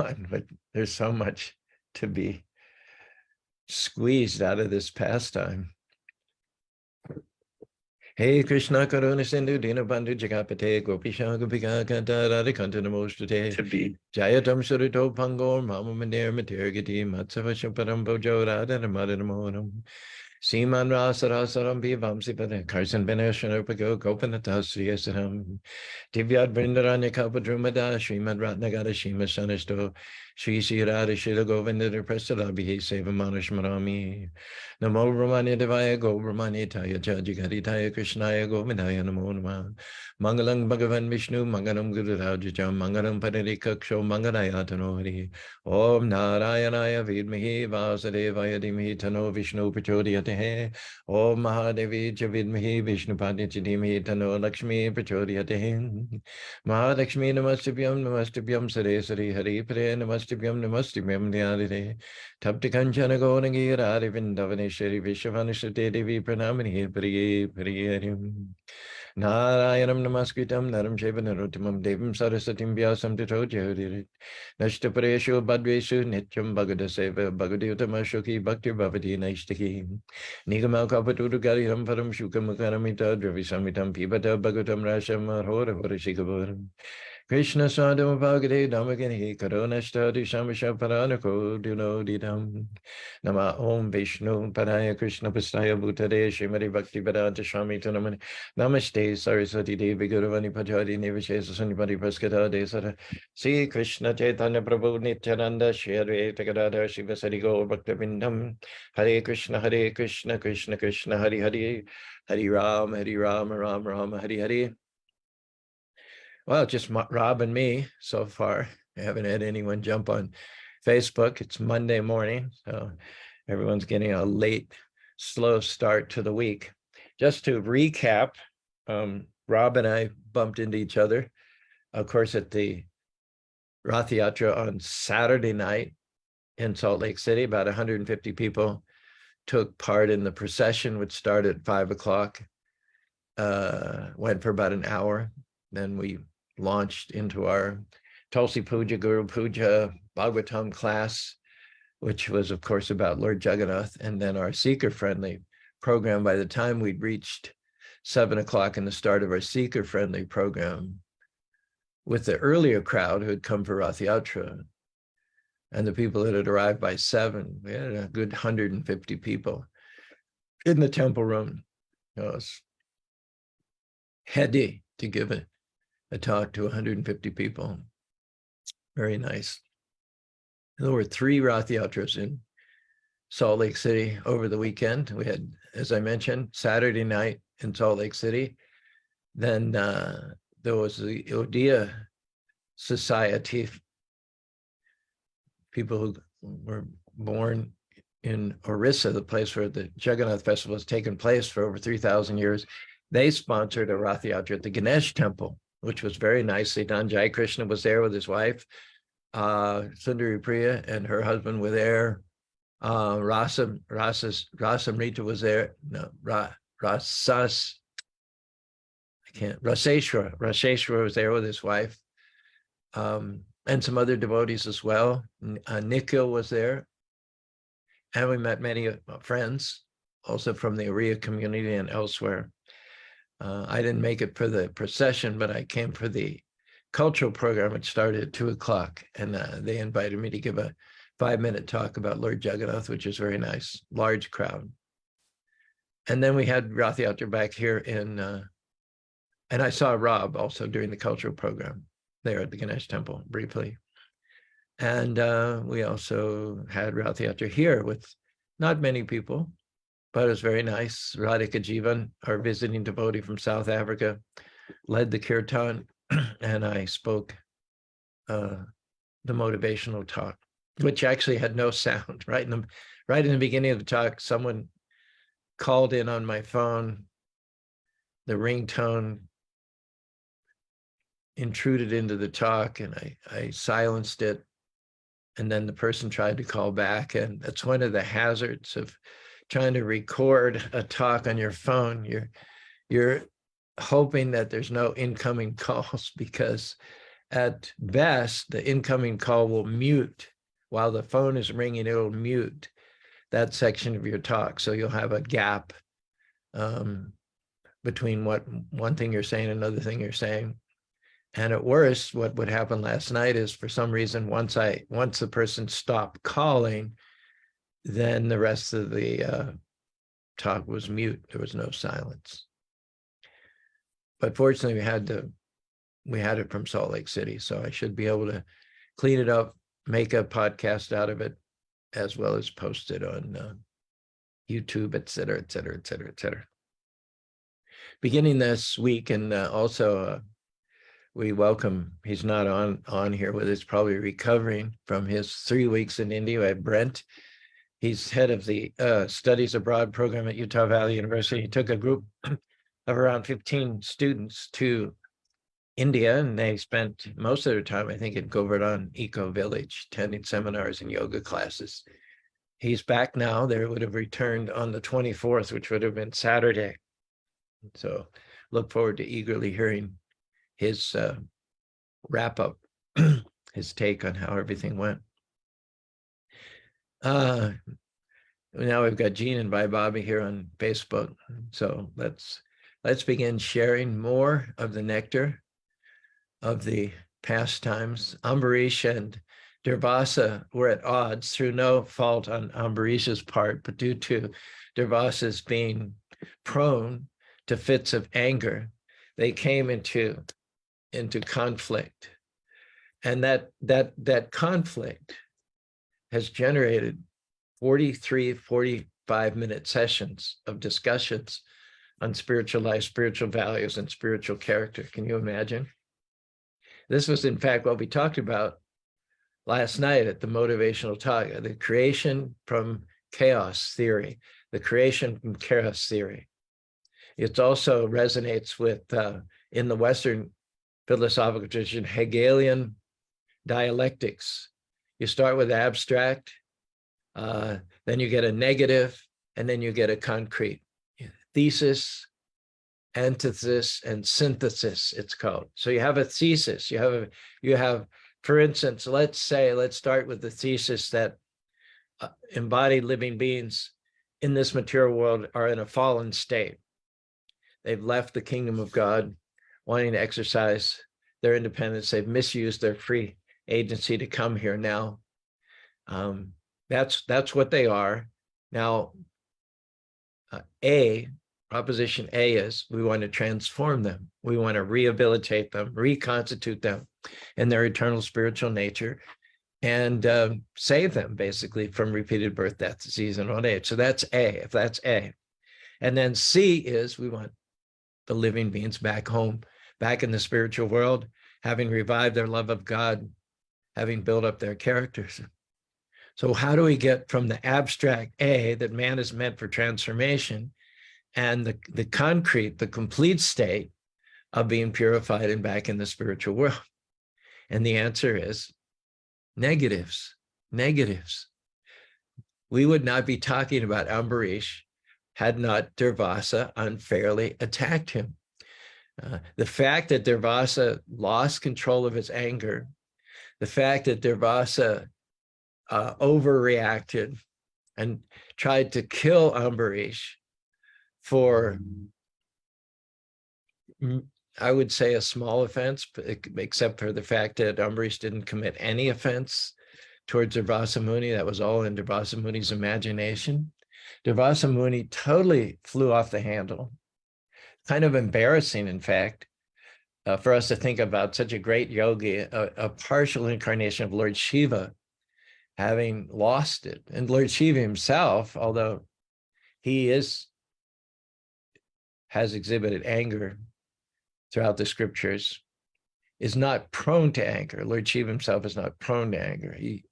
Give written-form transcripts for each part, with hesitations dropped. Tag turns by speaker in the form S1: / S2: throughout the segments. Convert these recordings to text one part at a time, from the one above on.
S1: on, but there's so much to be squeezed out of this pastime. Hey Krishna Karuna Sindhu Dinabandhu Jagapate Gopisha Gopika Kanta Radhikanta Namostate
S2: To be.
S1: Jayatam Surito Pangor Mama Mandir Matirgati Matsava Shaparam Bojo Radha Madanamoram Seeman Rasarasaram Vamsi Pada Carson Beneshanapago Gopanata Sriyasaram Divyat Vrindaranya Kapadrumada Srimad Ratnagara Shima Sanisto Sri Sirada Shila Govinda Prasalabi Seva Manashmarami Namo Brahmanya Devaya Go Brahmanya Taya Jajigari Taya Krishnaya Govindaya Namo Nama Mangalam Bhagavan Vishnu Mangalam Guru Rajajam Mangalam Padarikaksho Mangalaya Tanori Om Narayanaya Vidmahi Vasadevaya Dimhi Tano Vishnu Prachodhyate Om Mahadevi Chavidmahi Vishnu Padhyachidimhi Tano Lakshmi Prachodhyate Mahadakshmi Namastibhyam Sare Sari Hari Pre Namastibhyam Nyadire Tapti Kanchana Gonagi Rari Vindavaneshwari Vishavanishate Devi Pranamani Priye Priyarim Narayanam Namaskritam Naram Sheva Narottamam Devam Sarasatim Vyasam Tito Jyotirit Nashtapareshu Badveshu Nityam Bhagadaseva Bhagadiutama Shoki Bhakti Bhavati Naishtaki Nigamal Kapatudu Gariram Param Shukamakanamita Dravisamitam Pibata Bhagatam Rasham Hora Varashikavaram Krishna Sadham Bhagade Dhamakani Karonashtadi Shamasha Paranako Dunodidam Nama Om Vishnu Padaya Krishna Pastaya Bhutade Shrimati Bhakti Vedanta Swami Tanamani Namaste Saraswati Devi Guruvani Pajari Nivashesa Sanipati Praskata Desara Sri Krishna Chaitanya Prabhu Nityananda Shri Advaita Gadadhar Shiva Sari Gaur Bhaktivinoda Hare Krishna Krishna Krishna Hare Hare Hare Ram Ram Ram Hare Hare. Well, just Rob and me so far. I haven't had anyone jump on Facebook. It's Monday morning, so everyone's getting a late, slow start to the week. Just to recap, Rob and I bumped into each other, of course, at the Rath Yatra on Saturday night in Salt Lake City. About 150 people took part in the procession, which started at 5 o'clock, went for about an hour. Then we launched into our Tulsi Puja, Guru Puja, Bhagavatam class, which was, of course, about Lord Jagannath, and then our seeker-friendly program. By the time we'd reached 7 o'clock in the start of our seeker-friendly program, with the earlier crowd who had come for Rath Yatra, and the people that had arrived by 7, we had a good 150 people in the temple room. It was heady to give a talk to 150 people. Very nice. There were 3 Rath Yatras in Salt Lake City over the weekend. We had, as I mentioned, Saturday night in Salt Lake City. Then there was the Odia Society, people who were born in Orissa, the place where the Jagannath Festival has taken place for over 3,000 years. They sponsored a Rath Yatra at the Ganesh Temple, which was very nicely done. Jai Krishna was there with his wife, Sundari Priya and her husband were there. Rasamrita was there. No, Raseshwara was there with his wife, and some other devotees as well. Nikhil was there. And we met many friends, also from the Oriya community and elsewhere. I didn't make it for the procession, but I came for the cultural program. It started at 2 o'clock, and they invited me to give a 5-minute talk about Lord Jagannath, which is very nice, large crowd. And then we had Rath Yatra back here in, and I saw Rob also during the cultural program there at the Ganesh Temple briefly. And we also had Rath Yatra here with not many people, but it was very nice. Radhika Jivan, our visiting devotee from South Africa, led the kirtan, and I spoke the motivational talk, which actually had no sound. Right in the beginning of the talk, someone called in on my phone. The ringtone intruded into the talk, and I silenced it. And then the person tried to call back, and that's one of the hazards of trying to record a talk on your phone. You're hoping that there's no incoming calls, because At best, the incoming call will mute. While the phone is ringing, it'll mute that section of your talk. So you'll have a gap between what one thing you're saying and another thing you're saying. And at worst, what would happen last night is, for some reason, once the person stopped calling, then the rest of the talk was mute. There was no silence. But fortunately, we had it from Salt Lake City, so I should be able to clean it up, make a podcast out of it, as well as post it on YouTube, et cetera, et cetera, et cetera, et cetera. Beginning this week, and also we welcome, he's not on here with us, probably recovering from his 3 weeks in India. We have Brent. He's head of the Studies Abroad program at Utah Valley University. He took a group of around 15 students to India, and they spent most of their time, I think, in Govardhan Eco Village, attending seminars and yoga classes. He's back now. They would have returned on the 24th, which would have been Saturday. So look forward to eagerly hearing his wrap up, his take on how everything went. Now we've got Gene and Bobby here on Facebook. So let's begin sharing more of the nectar of the pastimes. Ambarish and Durvasa were at odds through no fault on Ambarish's part, but due to Durvasa's being prone to fits of anger, they came into conflict. And that conflict has generated 45-minute sessions of discussions on spiritual life, spiritual values, and spiritual character. Can you imagine? This was, in fact, what we talked about last night at the motivational talk, the creation from chaos theory, the creation from chaos theory. It also resonates with, in the Western philosophical tradition, Hegelian dialectics. You start with abstract, then you get a negative, and then you get a concrete. Thesis, antithesis, and synthesis, it's called. So you have a thesis. You have, for instance, let's start with the thesis that embodied living beings in this material world are in a fallen state. They've left the kingdom of God, wanting to exercise their independence. They've misused their free agency to come here now. That's what they are. Now, proposition A is we want to transform them. We want to rehabilitate them, reconstitute them in their eternal spiritual nature, and save them basically from repeated birth, death, disease, and old age. So that's A, if that's A. And then C is we want the living beings back home, back in the spiritual world, having revived their love of God, having built up their characters. So how do we get from the abstract A, that man is meant for transformation, and the concrete, the complete state of being purified and back in the spiritual world? And the answer is negatives. We would not be talking about Ambarish had not Durvasa unfairly attacked him. The fact that Durvasa lost control of his anger, the fact that Durvasa overreacted and tried to kill Ambarish for, I would say, a small offense, except for the fact that Ambarish didn't commit any offense towards Durvasa Muni. That was all in Durvasa Muni's imagination. Durvasa Muni totally flew off the handle. Kind of embarrassing, in fact, for us to think about such a great yogi, a partial incarnation of Lord Shiva, having lost it. And Lord Shiva himself, although he has exhibited anger throughout the scriptures, is not prone to anger. Lord Shiva himself is not prone to anger. He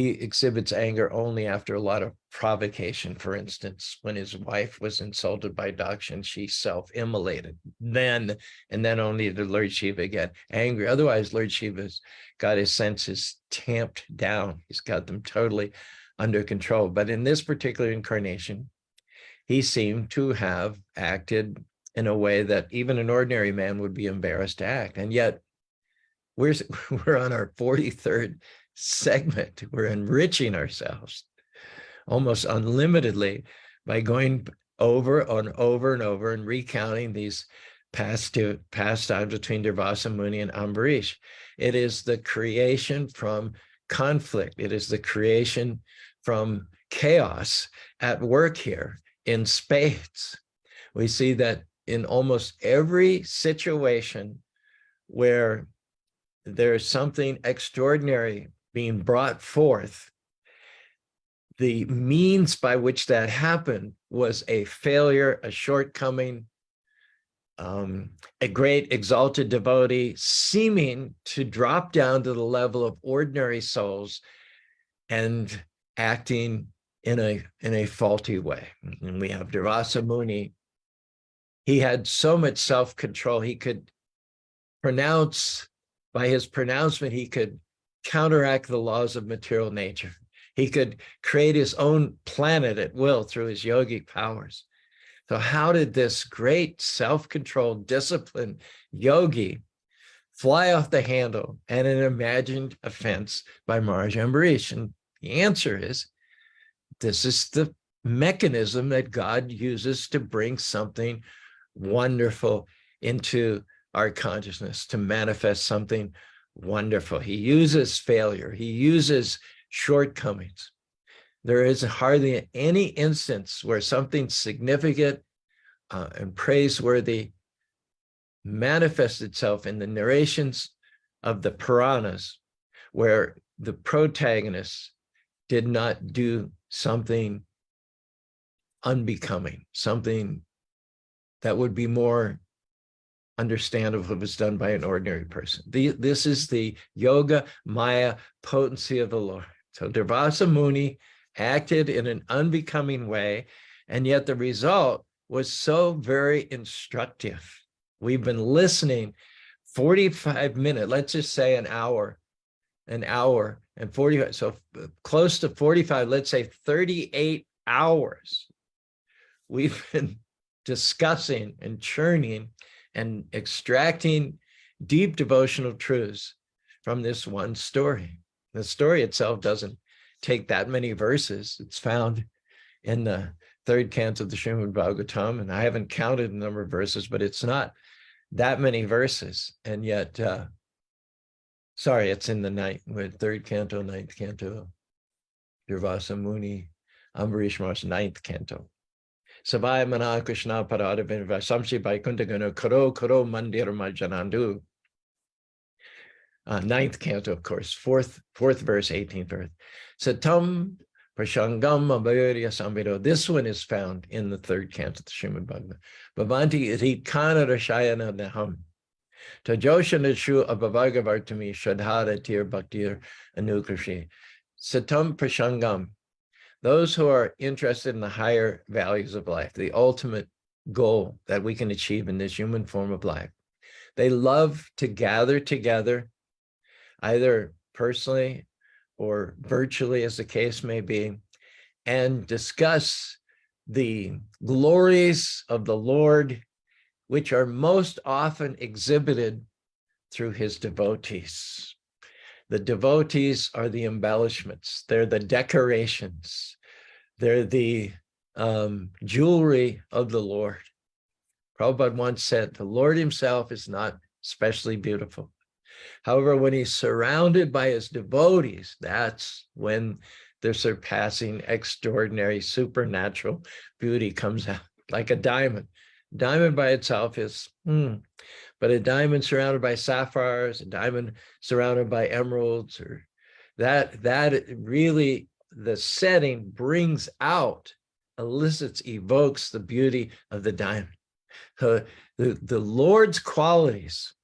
S1: exhibits anger only after a lot of provocation. For instance, when his wife was insulted by Dakshin, she self-immolated. Then, and then only did Lord Shiva get angry. Otherwise, Lord Shiva's got his senses tamped down. He's got them totally under control. But in this particular incarnation, he seemed to have acted in a way that even an ordinary man would be embarrassed to act. And yet, we're, we're on our 43rd segment. We're enriching ourselves almost unlimitedly by going over and over and over and recounting these pastimes between Durvasa Muni and Ambarish. It is the creation from conflict. It is the creation from chaos at work here in spades. We see that in almost every situation where there's something extraordinary being brought forth, the means by which that happened was a failure, a shortcoming, a great exalted devotee seeming to drop down to the level of ordinary souls and acting in a faulty way. And we have Durvasa Muni. He had so much self-control. He could pronounce, by his pronouncement, he could counteract the laws of material nature. He could create his own planet at will through his yogic powers. So how did this great self-controlled, disciplined yogi fly off the handle at an imagined offense by Maharaj Ambarish? And the answer is, this is the mechanism that God uses to bring something wonderful into our consciousness, to manifest something wonderful. He uses failure. He uses shortcomings. There is hardly any instance where something significant and praiseworthy manifests itself in the narrations of the Puranas where the protagonist did not do something unbecoming, something that would be more understandable if it was done by an ordinary person. This is the yoga maya potency of the Lord. So Durvasa Muni acted in an unbecoming way, and yet the result was so very instructive. We've been listening 45 minutes, let's just say an hour and 45, so close to 45, let's say 38 hours. We've been discussing and churning and extracting deep devotional truths from this one story. The story itself doesn't take that many verses. It's found in the third canto of the Srimad Bhagavatam, and I haven't counted the number of verses, but it's not that many verses. And yet, sorry, it's in the third canto, ninth canto, Durvasa Muni, Ambarish Maharaj, ninth canto. Savaya Mana Krishna Parada Vinva Samshi Vaikuntagana Karo Karo Mandir Majanandu. Ninth canto, of course, fourth verse, 18th verse. Satam Prashangam Abhayurya Samvido. This one is found in the third canto of the Srimad Bhagavatam. Bhavanti Rikana Rashayana Naham. Tajoshana Shu Abhavagavartami Shadhara Tir Bhaktir Anukrashi. Satam Prashangam. Those who are interested in the higher values of life, the ultimate goal that we can achieve in this human form of life, they love to gather together, either personally or virtually, as the case may be, and discuss the glories of the Lord, which are most often exhibited through his devotees. The devotees are the embellishments. They're the decorations. They're the jewelry of the Lord. Prabhupada once said, the Lord himself is not especially beautiful. However, when he's surrounded by his devotees, that's when the surpassing, extraordinary, supernatural beauty comes out, like a diamond. Diamond by itself is, but a diamond surrounded by sapphires, a diamond surrounded by emeralds, or that really, the setting brings out, elicits, evokes the beauty of the diamond. So the Lord's qualities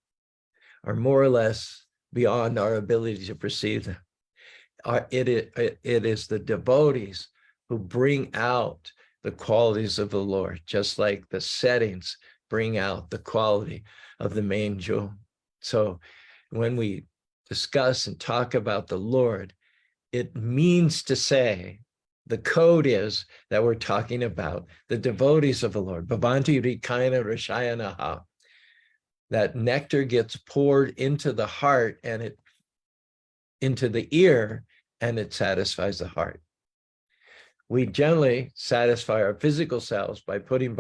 S1: are more or less beyond our ability to perceive them. It is the devotees who bring out the qualities of the Lord, just like the settings bring out the quality of the main jewel. So when we discuss and talk about the Lord, it means to say, the code is that we're talking about the devotees of the Lord. Bhavanti Rikaina Rashayanaha. that nectar gets poured into the heart and into the ear, and it satisfies the heart. We generally satisfy our physical selves by putting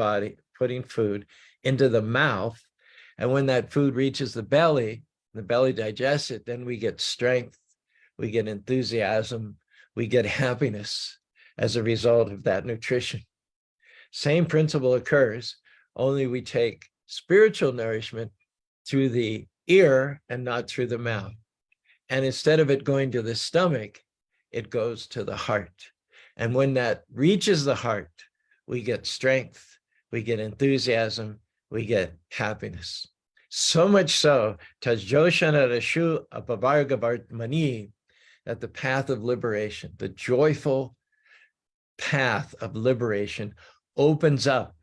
S1: food into the mouth. And when that food reaches the belly digests it, then we get strength, we get enthusiasm, we get happiness as a result of that nutrition. Same principle occurs, only we take spiritual nourishment through the ear and not through the mouth. And instead of it going to the stomach, it goes to the heart. And when that reaches the heart, we get strength, we get enthusiasm, we get happiness. So much so, Tajjoshana Rashu Apavargavartmani, that the path of liberation, the joyful path of liberation, opens up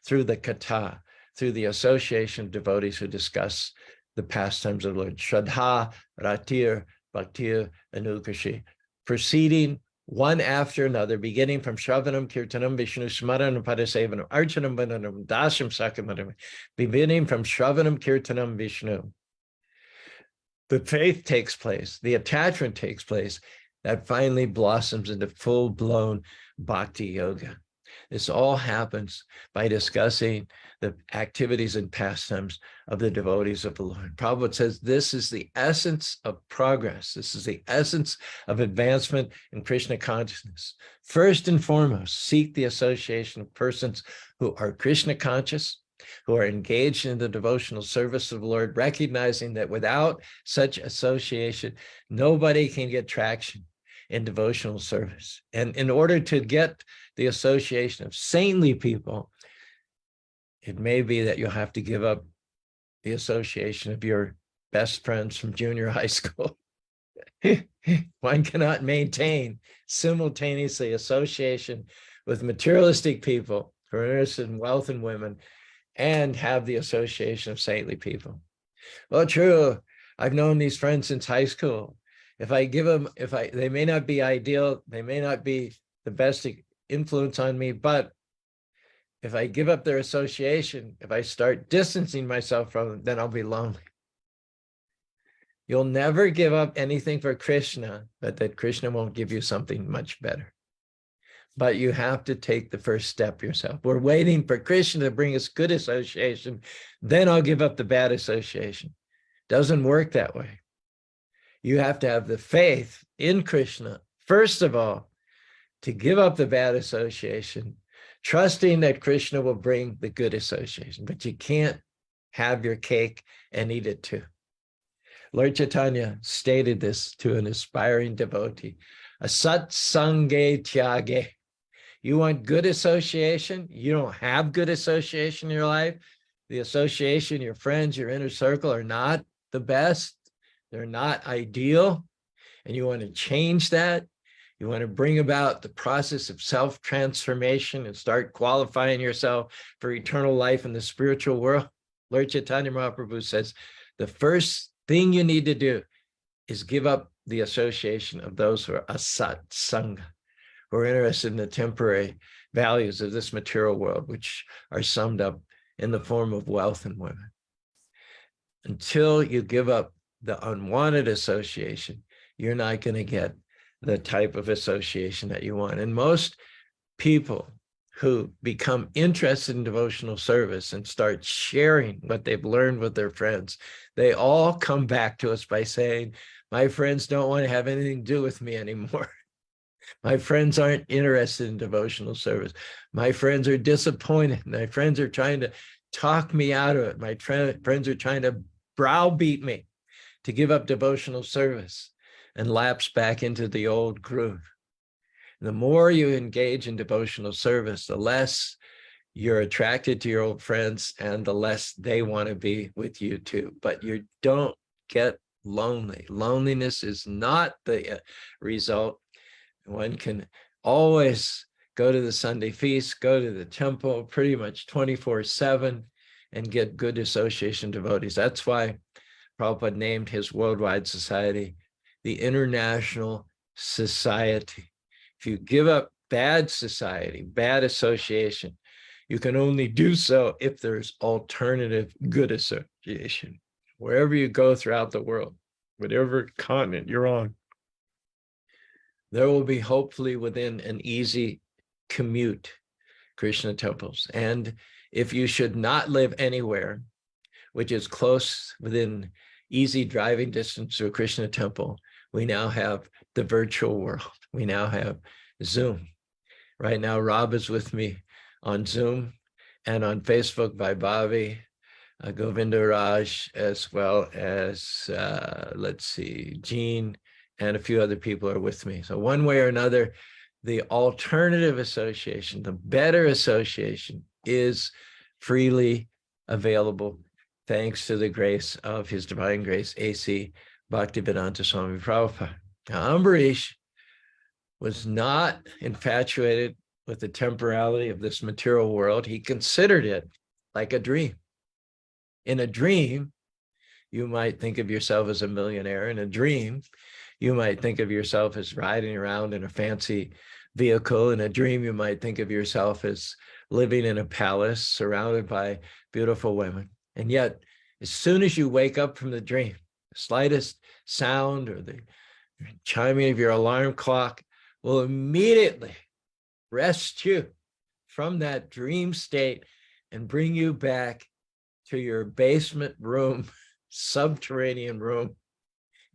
S1: through the kata, through the association of devotees who discuss the pastimes of the Lord. Shraddha, Ratir, Bhaktir, Anukashi, proceeding one after another, beginning from Shravanam, Kirtanam, Vishnu, Smaranam, Padasevanam, Archanam, Vananam, Dasam, Sakamanam, beginning from Shravanam, Kirtanam, Vishnu. The faith takes place, the attachment takes place, that finally blossoms into full-blown bhakti yoga. This all happens by discussing the activities and pastimes of the devotees of the Lord. Prabhupada says this is the essence of progress. This is the essence of advancement in Krishna consciousness. First and foremost, seek the association of persons who are Krishna conscious, who are engaged in the devotional service of the Lord, recognizing that without such association, nobody can get traction in devotional service. And in order to get the association of saintly people, it may be that you'll have to give up the association of your best friends from junior high school. One cannot maintain simultaneously association with materialistic people who are interested in wealth and women and have the association of saintly people. Well, true, I've known these friends since high school. If I give them, they may not be ideal, they may not be the best influence on me, but if I give up their association, if I start distancing myself from them, then I'll be lonely. You'll never give up anything for Krishna, but that Krishna won't give you something much better. But you have to take the first step yourself. We're waiting for Krishna to bring us good association, then I'll give up the bad association. Doesn't work that way. You have to have the faith in Krishna, first of all, to give up the bad association, trusting that Krishna will bring the good association. But you can't have your cake and eat it too. Lord Chaitanya stated this to an aspiring devotee. Asat sange tyage. You want good association? You don't have good association in your life. The association, your friends, your inner circle are not the best. They're not ideal. And you want to change that. You want to bring about the process of self-transformation and start qualifying yourself for eternal life in the spiritual world. Lord Chaitanya Mahaprabhu says, the first thing you need to do is give up the association of those who are asat sangha, who are interested in the temporary values of this material world, which are summed up in the form of wealth and women. Until you give up the unwanted association, you're not going to get the type of association that you want. And most people who become interested in devotional service and start sharing what they've learned with their friends, they all come back to us by saying, my friends don't want to have anything to do with me anymore. My friends aren't interested in devotional service. My friends are disappointed. My friends are trying to talk me out of it. My friends are trying to browbeat me to give up devotional service and lapse back into the old groove. The more you engage in devotional service, the less you're attracted to your old friends and the less they want to be with you too. But you don't get lonely. Loneliness is not the result. One can always go to the Sunday feast, go to the temple pretty much 24/7 and get good association devotees. That's why Prabhupada named his worldwide society the International Society. If you give up bad society, bad association, you can only do so if there's alternative good association. Wherever you go throughout the world, whatever continent you're on, there will be hopefully within an easy commute Krishna temples. And if you should not live anywhere, which is close within easy driving distance to a Krishna temple, we now have the virtual world. We now have Zoom. Right now, Rob is with me on Zoom and on Facebook by Bobby, Govinda Raj, as well as, let's see, Jean, and a few other people are with me. So one way or another, the alternative association, the better association, is freely available thanks to the grace of His Divine Grace, A.C. Bhaktivedanta Swami Prabhupada. Now, Ambarish was not infatuated with the temporality of this material world. He considered it like a dream. In a dream, you might think of yourself as a millionaire. In a dream, you might think of yourself as riding around in a fancy vehicle. In a dream, you might think of yourself as living in a palace surrounded by beautiful women. And yet, as soon as you wake up from the dream, the slightest sound or the chiming of your alarm clock will immediately rest you from that dream state and bring you back to your basement room, subterranean room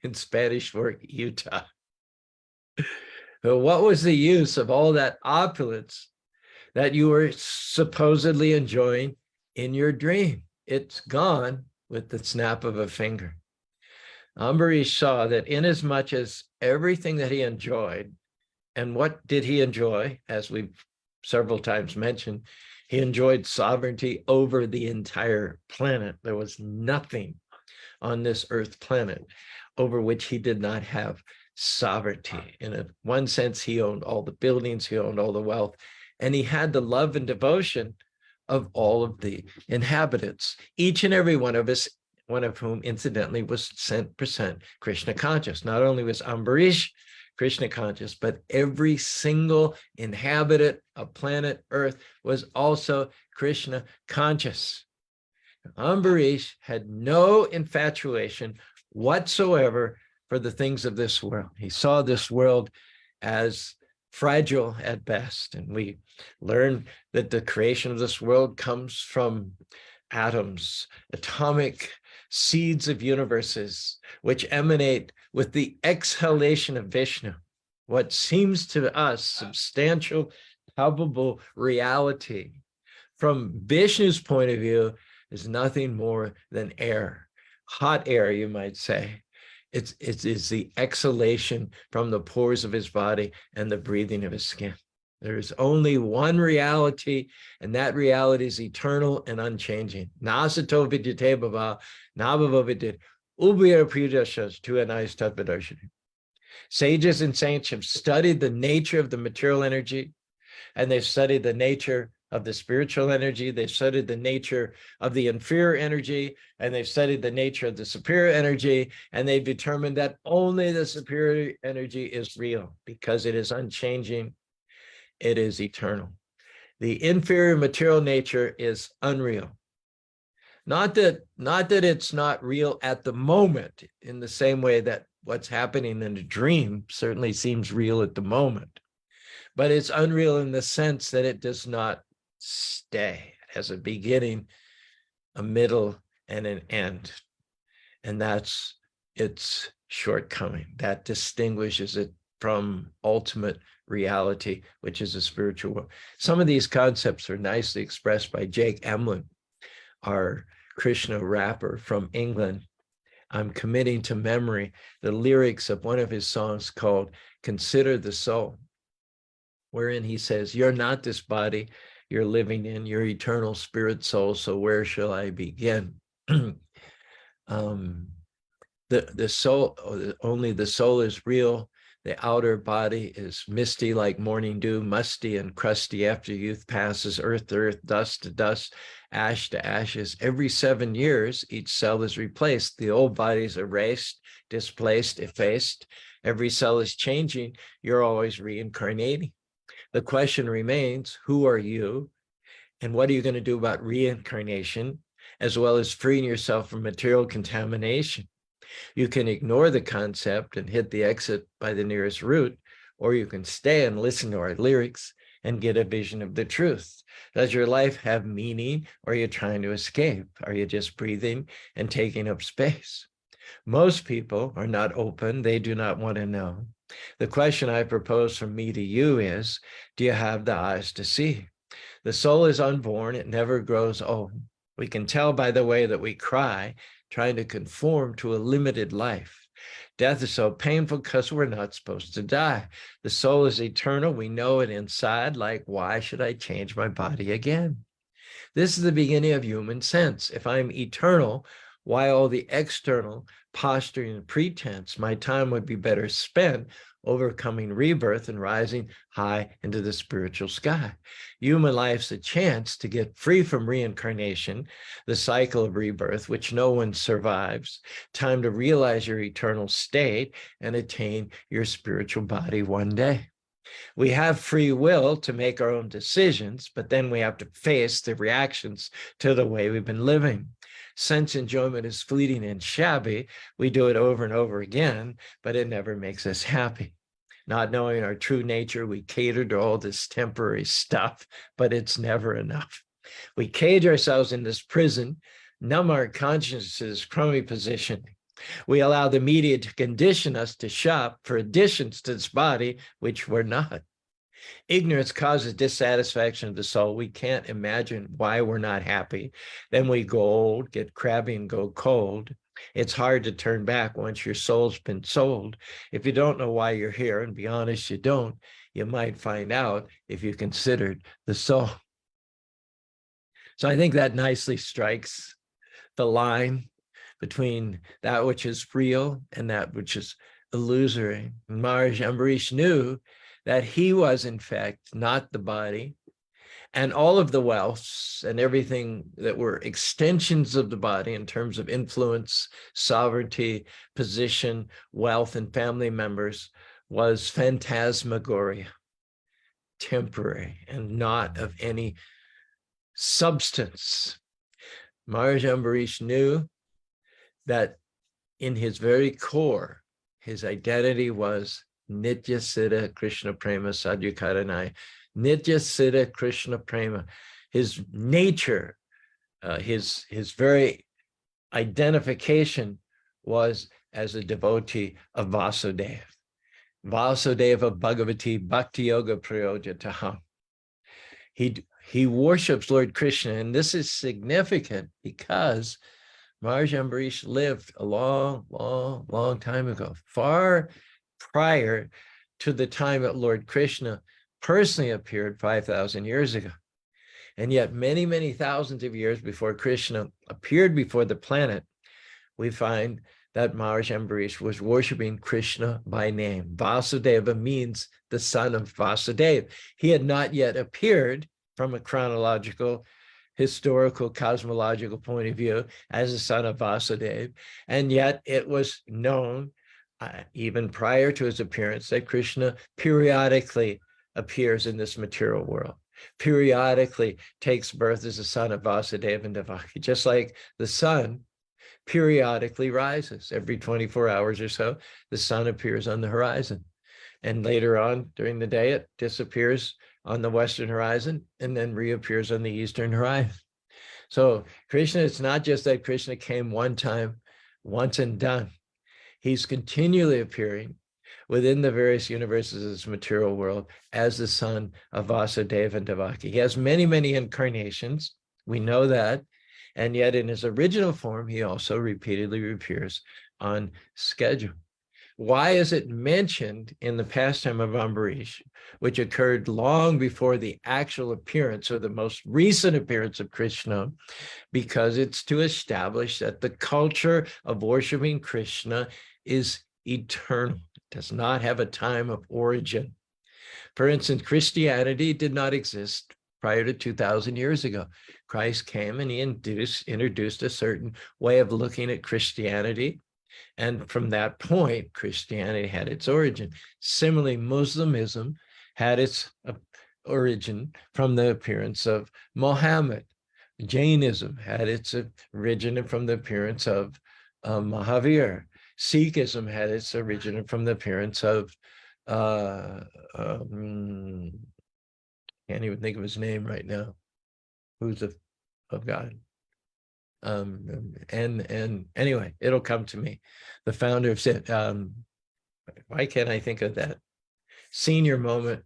S1: in Spanish Fork, Utah. But what was the use of all that opulence that you were supposedly enjoying in your dream? It's gone with the snap of a finger. Ambarish saw that inasmuch as everything that he enjoyed, and what did he enjoy? As we've several times mentioned, he enjoyed sovereignty over the entire planet. There was nothing on this earth planet over which he did not have sovereignty. In one sense, he owned all the buildings, he owned all the wealth, and he had the love and devotion of all of the inhabitants, each and every one of us, one of whom incidentally was 100% Krishna conscious. Not only was Ambarish Krishna conscious, but every single inhabitant of planet Earth was also Krishna conscious. Ambarish had no infatuation whatsoever for the things of this world. He saw this world as fragile at best. And we learn that the creation of this world comes from atoms, atomic seeds of universes, which emanate with the exhalation of Vishnu. What seems to us substantial, palpable reality, from Vishnu's point of view, is nothing more than air, hot air, you might say. It's the exhalation from the pores of his body and the breathing of his skin. There is only one reality, and that reality is eternal and unchanging. Nasato vidyate bhava, nabhava vidyate, ubhaya priyadashas tuanais tatvadarshani. Sages and saints have studied the nature of the material energy, and they've studied the nature of the spiritual energy. They've studied the nature of the inferior energy, and they've studied the nature of the superior energy, and they've determined that only the superior energy is real because it is unchanging. It is eternal. The inferior material nature is unreal. Not that it's not real at the moment, in the same way that what's happening in a dream certainly seems real at the moment, but it's unreal in the sense that it does not stay. It has a beginning, a middle, and an end. And that's its shortcoming. That distinguishes it from ultimate reality, which is a spiritual world. Some of these concepts are nicely expressed by Jake Emlyn, our Krishna rapper from England. I'm committing to memory the lyrics of one of his songs called Consider the Soul, wherein he says, "You're not this body you're living in, your eternal spirit soul, so where shall I begin?" The soul, only the soul is real. The outer body is misty like morning dew, musty and crusty after youth passes, earth to earth, dust to dust, ash to ashes. Every 7 years, each cell is replaced. The old body is erased, displaced, effaced. Every cell is changing. You're always reincarnating. The question remains, who are you? And what are you going to do about reincarnation? as well as freeing yourself from material contamination. You can ignore the concept and hit the exit by the nearest route, or you can stay and listen to our lyrics and get a vision of the truth. Does your life have meaning, or are you trying to escape? Are you just breathing and taking up space? Most people are not open. They do not want to know. The question I propose from me to you is, do you have the eyes to see? The soul is unborn. It never grows old. We can tell by the way that we cry, trying to conform to a limited life. Death is so painful because we're not supposed to die. The soul is eternal. We know it inside. Like, why should I change my body again? This is the beginning of human sense. If I'm eternal, why all the external posturing and pretense? My time would be better spent overcoming rebirth and rising high into the spiritual sky. Human life's a chance to get free from reincarnation, the cycle of rebirth, which no one survives. Time to realize your eternal state and attain your spiritual body one day. We have free will to make our own decisions, but then we have to face the reactions to the way we've been living. Sense enjoyment is fleeting and shabby. We do it over and over again, but it never makes us happy. Not knowing our true nature, we cater to all this temporary stuff, but it's never enough. We cage ourselves in this prison, numb our conscience's crummy positioning. We allow the media to condition us to shop for additions to this body, which we're not. Ignorance causes dissatisfaction of the soul. We can't imagine why we're not happy. Then we go old, get crabby, and go cold. It's hard to turn back once your soul's been sold. If you don't know why you're here, and be honest, you don't, you might find out if you considered the soul. So I think that nicely strikes the line between that which is real and that which is illusory. Maharaj Ambarish knew that he was, in fact, not the body, and all of the wealths and everything that were extensions of the body in terms of influence, sovereignty, position, wealth, and family members was phantasmagoria, temporary, and not of any substance. Maharaj Ambarish knew that in his very core, his identity was Nitya Siddha Krishna Prema Sadhukaranai. Nitya Siddha Krishna Prema. His nature, his very identification was as a devotee of Vasudeva. Vasudeva Bhagavati Bhakti Yoga Prayojataha. He worships Lord Krishna, and this is significant because Maharaj Ambarish lived a long, long, long time ago, far prior to the time that Lord Krishna personally appeared 5,000 years ago. And yet many, many thousands of years before Krishna appeared before the planet, we find that Maharaj Ambarish was worshiping Krishna by name. Vasudeva means the son of Vasudeva. He had not yet appeared from a chronological, historical, cosmological point of view as the son of Vasudeva. And yet it was known even prior to his appearance that Krishna periodically appears in this material world, periodically takes birth as the son of Vasudeva and Devaki, just like the sun periodically rises. Every 24 hours or so, the sun appears on the horizon. And later on during the day, it disappears on the western horizon and then reappears on the eastern horizon. So Krishna, it's not just that Krishna came one time, once and done. He's continually appearing within the various universes of this material world as the son of Vasudeva and Devaki. He has many, many incarnations. We know that. And yet in his original form, he also repeatedly appears on schedule. Why is it mentioned in the pastime of Ambarish, which occurred long before the actual appearance or the most recent appearance of Krishna? Because it's to establish that the culture of worshiping Krishna is eternal. It does not have a time of origin. For instance, Christianity did not exist prior to 2,000 years ago. Christ came and he introduced a certain way of looking at Christianity. And from that point, Christianity had its origin. Similarly, Muslimism had its origin from the appearance of Muhammad. Jainism had its origin from the appearance of Mahavir. Sikhism had its origin from the appearance of can't even think of his name right now. Who's of God? And anyway, it'll come to me. The founder of Sikh. Why can't I think of that? Senior moment.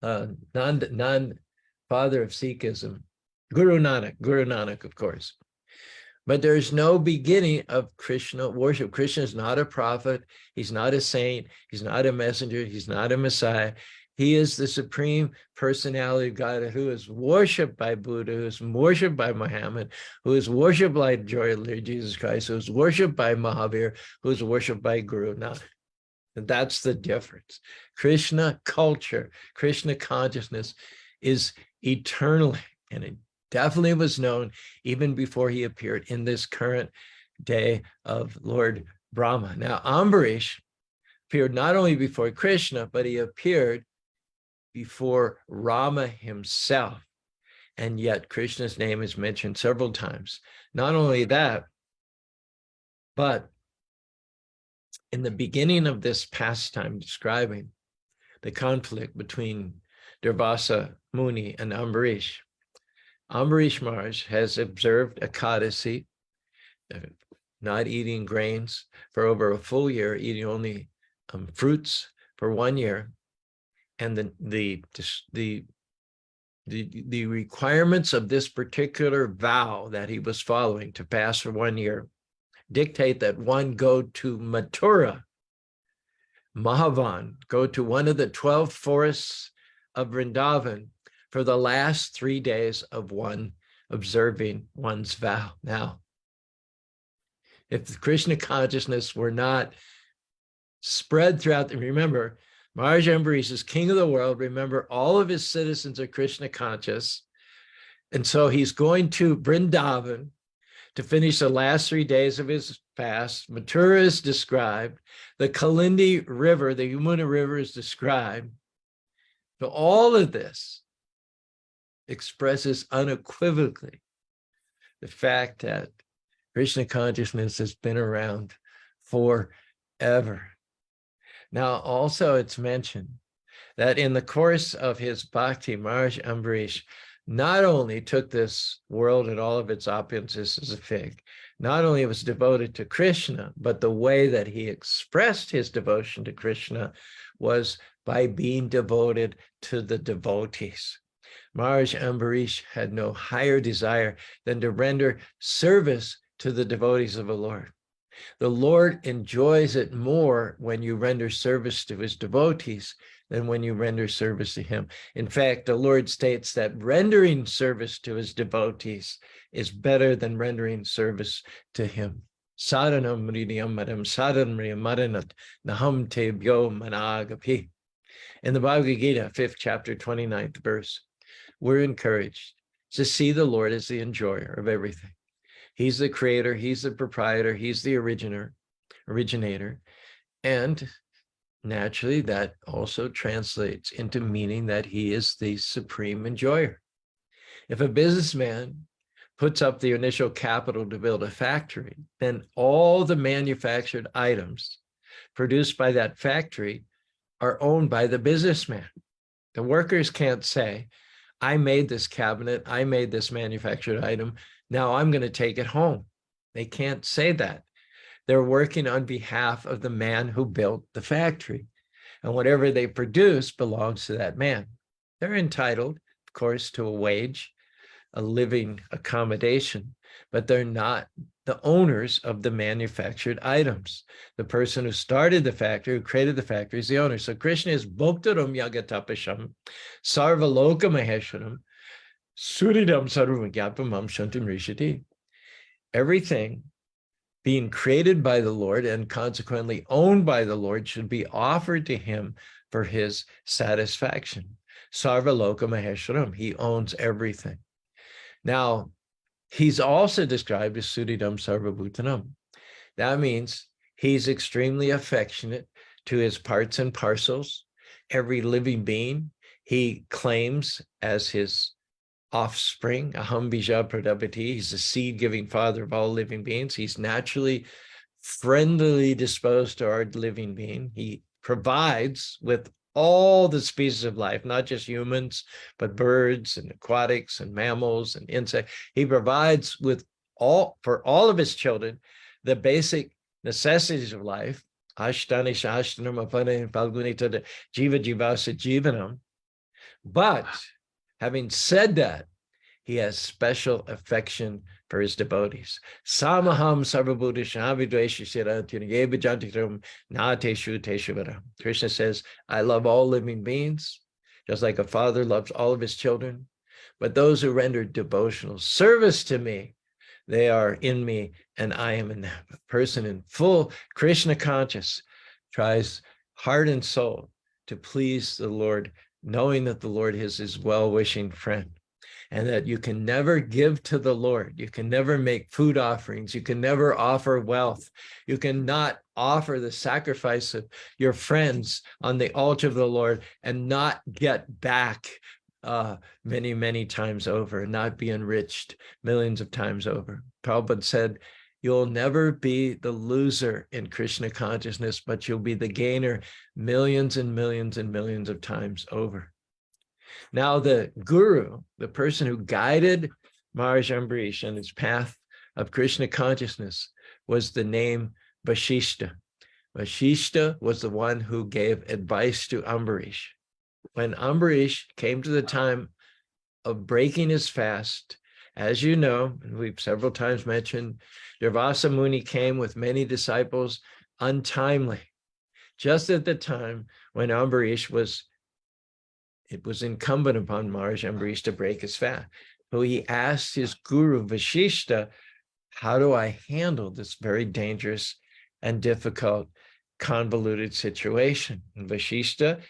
S1: Non father of Sikhism, Guru Nanak, of course. But there's no beginning of Krishna worship. Krishna is not a prophet. He's not a saint. He's not a messenger. He's not a Messiah. He is the supreme personality of God who is worshipped by Buddha, who is worshipped by Muhammad, who is worshipped by Lord Jesus Christ, who is worshipped by Mahavir, who is worshipped by Guru Nanak. And that's the difference. Krishna culture, Krishna consciousness is eternally, and it definitely was known even before he appeared in this current day of Lord Brahma. Now, Ambarish appeared not only before Krishna, but he appeared before Rama himself. And yet Krishna's name is mentioned several times. Not only that, but in the beginning of this pastime describing the conflict between Durvasa Muni and Ambarish, Ambarish Maharaj has observed Ekadasi, not eating grains for over a full year, eating only fruits for 1 year. And the requirements of this particular vow that he was following to fast for 1 year dictate that one go to Mathura, Mahavan, go to one of the 12 forests of Vrindavan for the last 3 days of one observing one's vow. Now, if the Krishna consciousness were not spread throughout remember, Maharaj Ambarish is king of the world. Remember, all of his citizens are Krishna conscious. And so he's going to Vrindavan to finish the last 3 days of his fast. Mathura is described. The Kalindi River, the Yamuna River is described. So all of this expresses unequivocally the fact that Krishna consciousness has been around forever. Now, also it's mentioned that in the course of his bhakti, Maharaj Ambarish not only took this world and all of its opulences as a fig, not only was devoted to Krishna, but the way that he expressed his devotion to Krishna was by being devoted to the devotees. Maharaj Ambarish had no higher desire than to render service to the devotees of the Lord. The Lord enjoys it more when you render service to his devotees than when you render service to him. In fact, the Lord states that rendering service to his devotees is better than rendering service to him. Sadhanam mridiyam madam sadhanam maranat naham tebyo managapi. In the Bhagavad Gita, 5th chapter, 29th verse, we're encouraged to see the Lord as the enjoyer of everything. He's the creator, he's the proprietor, he's the originator. And naturally, that also translates into meaning that he is the supreme enjoyer. If a businessman puts up the initial capital to build a factory, then all the manufactured items produced by that factory are owned by the businessman. The workers can't say, I made this cabinet, I made this manufactured item, now I'm going to take it home. They can't say that. They're working on behalf of the man who built the factory. And whatever they produce belongs to that man. They're entitled, of course, to a wage, a living accommodation, but they're not the owners of the manufactured items. The person who started the factory, who created the factory, is the owner. So Krishna is Bhoktaram Yagatapasham, Sarvaloka Maheshwaram, Suridam Sarvamagyapamam Shantim Rishati. Everything being created by the Lord and consequently owned by the Lord should be offered to him for his satisfaction. Sarvaloka Maheshwaram, he owns everything. Now, he's also described as Suridam Sarvabhutanam. That means he's extremely affectionate to his parts and parcels. Every living being he claims as his offspring, aham bija pradapati. He's the seed-giving father of all living beings. He's naturally friendly disposed to our living being. He provides with all the species of life, not just humans, but birds and aquatics and mammals and insects. He provides with for all of his children the basic necessities of life. Ashtani shashtanam apane palgunita jiva jivasa jivanam. But having said that, he has special affection for his devotees. Samaham Krishna says, I love all living beings, just like a father loves all of his children. But those who render devotional service to me, they are in me and I am in them. A person in full Krishna conscious tries heart and soul to please the Lord, knowing that the Lord is his well-wishing friend, and that you can never give to the Lord. You can never make food offerings. You can never offer wealth. You cannot offer the sacrifice of your friends on the altar of the Lord and not get back many, many times over, and not be enriched millions of times over. Prabhupada said, you'll never be the loser in Krishna consciousness, but you'll be the gainer millions and millions and millions of times over. Now, the guru, the person who guided Maharaj Ambarish on his path of Krishna consciousness, was the name Vashishta. Vashishta was the one who gave advice to Ambarish. When Ambarish came to the time of breaking his fast, as you know, and we've several times mentioned, Durvasa Muni came with many disciples untimely, just at the time when it was incumbent upon Maharaj Ambarish to break his fast. So he asked his guru, Vashishta, how do I handle this very dangerous and difficult, convoluted situation? And Vashishta,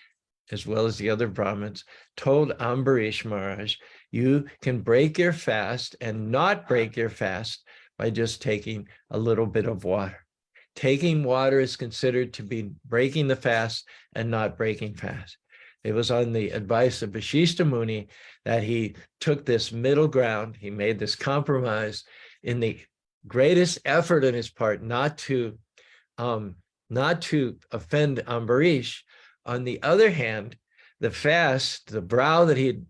S1: as well as the other Brahmins, told Ambarish Maharaj, you can break your fast and not break your fast by just taking a little bit of water. Taking water is considered to be breaking the fast and not breaking fast. It was on the advice of Vashishta Muni that he took this middle ground. He made this compromise in the greatest effort on his part not to offend Ambarish. On the other hand, the fast, the vow that he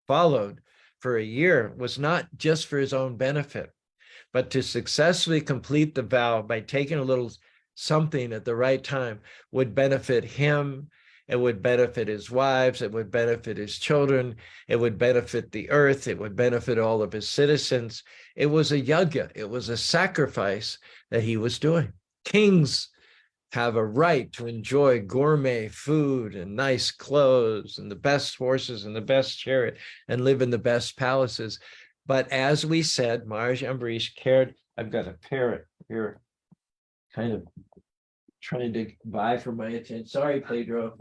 S1: followed for a year was not just for his own benefit, but to successfully complete the vow by taking a little something at the right time would benefit him. It would benefit his wives, it would benefit his children, it would benefit the earth, it would benefit all of his citizens. It was a yajna, it was a sacrifice that he was doing. Kings have a right to enjoy gourmet food and nice clothes and the best horses and the best chariot and live in the best palaces. But as we said, Maharaj Ambarish cared. I've got a parrot here, kind of trying to vie for my attention. Sorry, Pedro.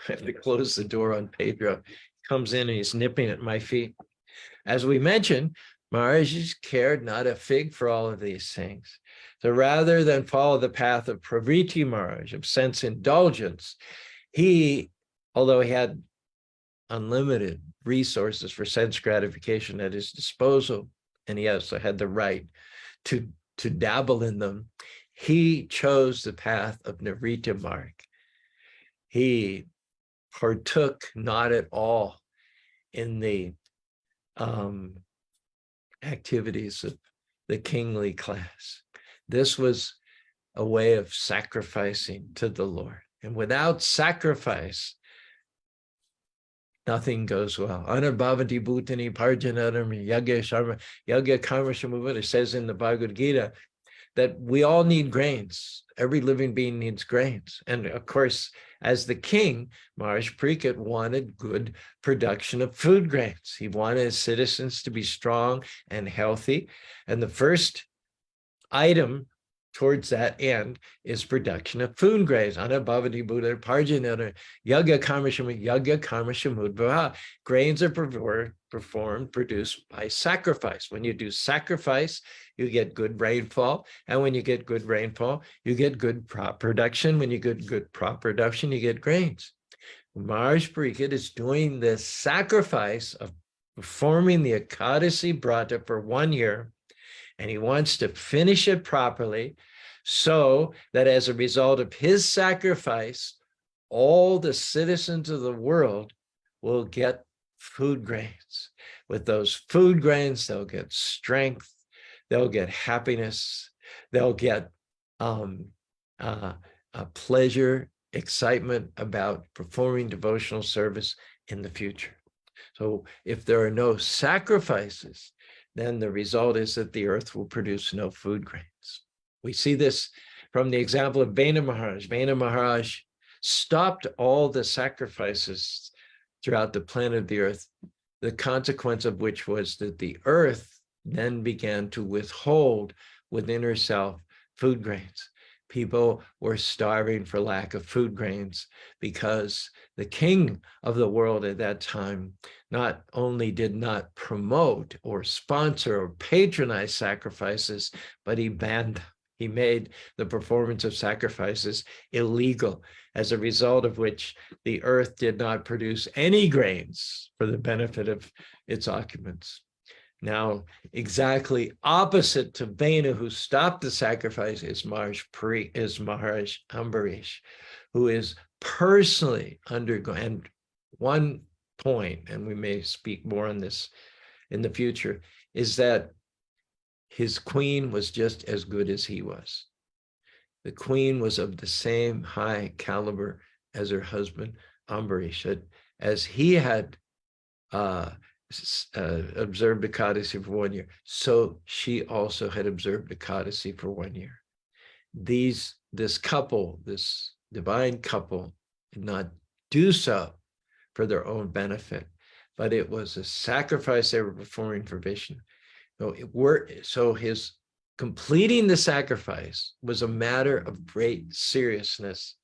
S1: I have to close the door on Pedro. He comes in and he's nipping at my feet. As we mentioned, Maharaj cared not a fig for all of these things. So rather than follow the path of Pravriti Maharaj, of sense indulgence, he, although he had unlimited resources for sense gratification at his disposal, and he also had the right to dabble in them, he chose the path of Nivrita Marg. He partook not at all in the activities of the kingly class. This was a way of sacrificing to the Lord. And without sacrifice, nothing goes well. Anarbhavanti bhutani parjanaram yagya karma shamuvana. It says in the Bhagavad Gita that we all need grains. Every living being needs grains. And of course, as the king, Maharaj Parikshit wanted good production of food grains. He wanted his citizens to be strong and healthy. And the first item towards that end is production of food grains. Anabhavati Buddha Parjanana Yagya Karma Shamudvaha. Grains are produced by sacrifice. When you do sacrifice, you get good rainfall. And when you get good rainfall, you get good crop production. When you get good crop production, you get grains. Maharaj Pariksit is doing this sacrifice of performing the Ekadasi Brata for 1 year, and he wants to finish it properly so that as a result of his sacrifice, all the citizens of the world will get food grains. With those food grains, they'll get strength, they'll get happiness, they'll get pleasure, excitement about performing devotional service in the future. So if there are no sacrifices, then the result is that the earth will produce no food grains. We see this from the example of Vena Maharaj. Vena Maharaj stopped all the sacrifices throughout the planet of the earth, the consequence of which was that the earth then began to withhold within herself food grains. People were starving for lack of food grains because the king of the world at that time not only did not promote or sponsor or patronize sacrifices, but he banned them. He made the performance of sacrifices illegal, as a result of which the earth did not produce any grains for the benefit of its occupants. Now, exactly opposite to Vena, who stopped the sacrifice, is Maharaj Ambarish, who is personally undergoing. And one point, and we may speak more on this in the future, is that his queen was just as good as he was. The queen was of the same high caliber as her husband, Ambarish. As he had observed Ekadasi for 1 year, so she also had observed Ekadasi for 1 year. This couple, this divine couple, did not do so for their own benefit, but it was a sacrifice they were performing for Vishnu. So his completing the sacrifice was a matter of great seriousness,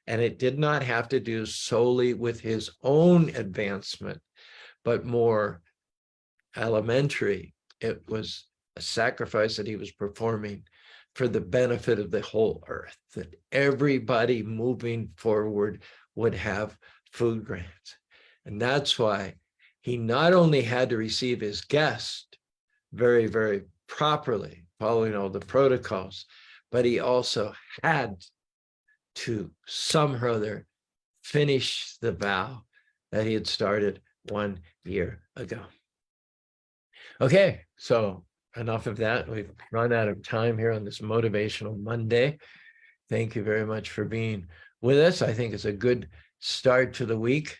S1: and it did not have to do solely with his own advancement, but more elementary. It was a sacrifice that he was performing for the benefit of the whole earth, that everybody moving forward would have food grains. And that's why he not only had to receive his guest very, very properly, following all the protocols, but he also had to somehow or other finish the vow that he had started 1 year ago. Okay, so enough of that. We've run out of time here on this Motivational Monday. Thank you very much for being with us. I think it's a good start to the week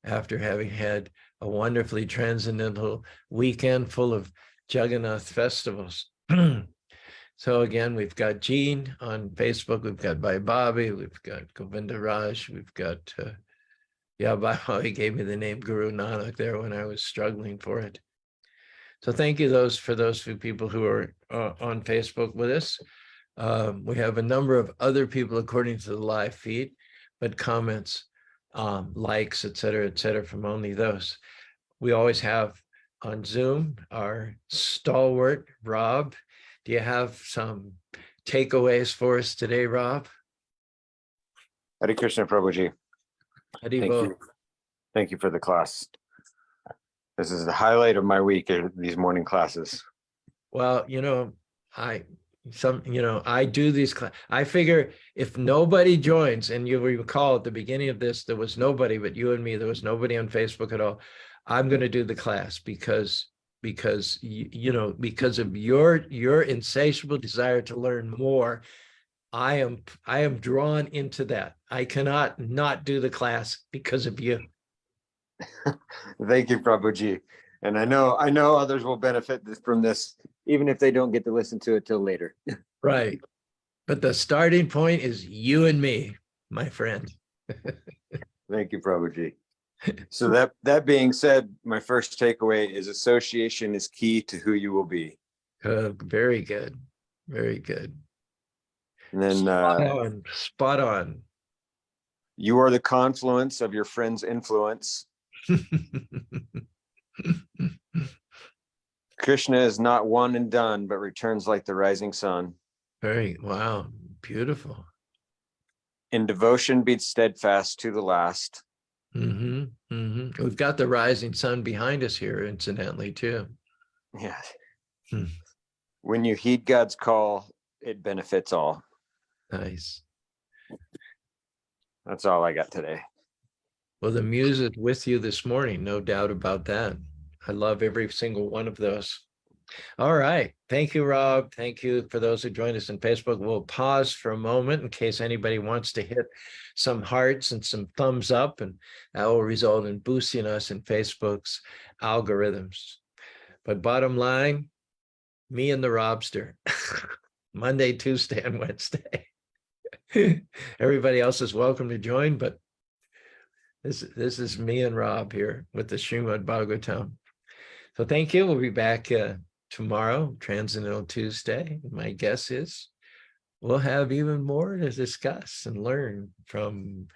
S1: after having had a wonderfully transcendental weekend full of Jagannath festivals. So again, we've got Jean on Facebook, we've got Bhai Bobby, we've got Govinda Raj, we've got, Bhai Bobby gave me the name Guru Nanak there when I was struggling for it. So thank you for those few people who are on Facebook with us. We have a number of other people according to the live feed, but comments, likes, et cetera, from only those. We always have on Zoom our stalwart, Rob. Do you have some takeaways for us today, Rob?
S2: Hare Krishna, Prabhuji. Thank you for the class. This is the highlight of my week, these morning classes.
S1: Well, I do these classes. I figure if nobody joins, and you recall at the beginning of this, there was nobody but you and me. There was nobody on Facebook at all. I'm going to do the class because of your insatiable desire to learn more. I am drawn into that. I cannot not do the class because of you.
S2: Thank you, Prabhuji. And I know others will benefit from this, even if they don't get to listen to it till later.
S1: Right. But the starting point is you and me, my friend.
S2: Thank you, Prabhuji. So that being said, my first takeaway is association is key to who you will be.
S1: Very good. Very good.
S2: And then
S1: spot on.
S2: You are the confluence of your friend's influence. Krishna is not one and done, but returns like the rising sun.
S1: Wow, beautiful.
S2: In devotion be steadfast to the last.
S1: We've got the rising sun behind us here, incidentally, too.
S2: Yeah.
S1: Hmm.
S2: When you heed God's call, it benefits all.
S1: Nice.
S2: That's all I got today.
S1: Well, the muse is with you this morning, no doubt about that. I love every single one of those. All right. Thank you, Rob. Thank you for those who joined us on Facebook. We'll pause for a moment in case anybody wants to hit some hearts and some thumbs up, and that will result in boosting us in Facebook's algorithms. But bottom line, me and the Robster, Monday, Tuesday, and Wednesday. Everybody else is welcome to join, but this is me and Rob here with the Srimad Bhagavatam. So thank you. We'll be back tomorrow, Transcendental Tuesday. My guess is we'll have even more to discuss and learn from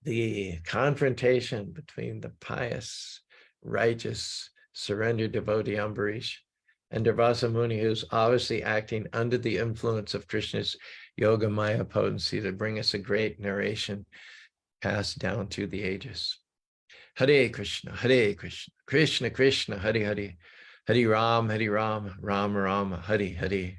S1: the confrontation between the pious, righteous, surrendered devotee Ambarish and Durvasa Muni, who's obviously acting under the influence of Krishna's Yoga Maya potency to bring us a great narration passed down through the ages. Hare Krishna, Krishna Krishna, Hare Hare, Hare Ram, Ram Rama, Hare Hare.